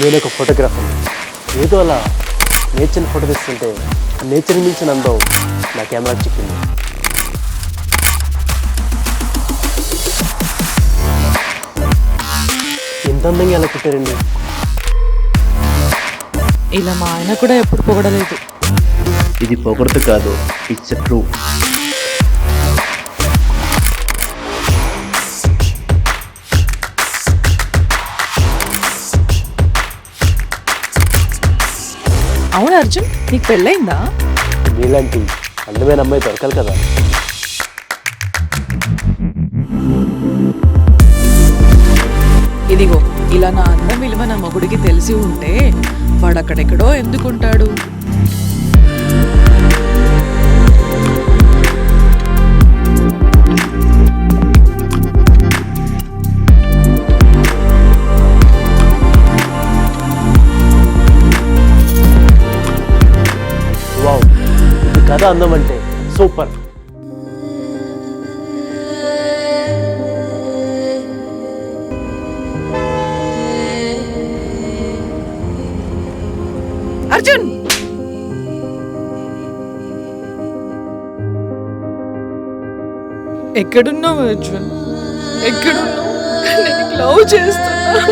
నేను ఒక ఫోటోగ్రాఫర్. ఏదో అలా నేచర్ని ఫోటో తీస్తుంటే నేచర్ మించిన అందం నా కెమెరా చిక్కింది. ఎంత అందంగా ఎలా పెట్టారండి. ఇలా మా ఆయన కూడా ఎప్పుడు పొగడలేదు. ఇది పొగడత కాదు, ఇట్స్ ట్రూ. అవును అర్జున్, నీకు పెళ్ళయిందా? మీలాంటి అందమైన అమ్మాయి దొరకాలి కదా. ఇదిగో ఇలా నా అందం విలువ నా మొగుడికి తెలిసి ఉంటే వాడు అక్కడెక్కడో ఎందుకుంటాడు. వావ్, ఇది కథ అందం అంటే సూపర్. అర్జున్, ఎక్కడున్నావు అర్జున్? ఎక్కడున్నావు? నేను లవ్ చేస్తున్నా.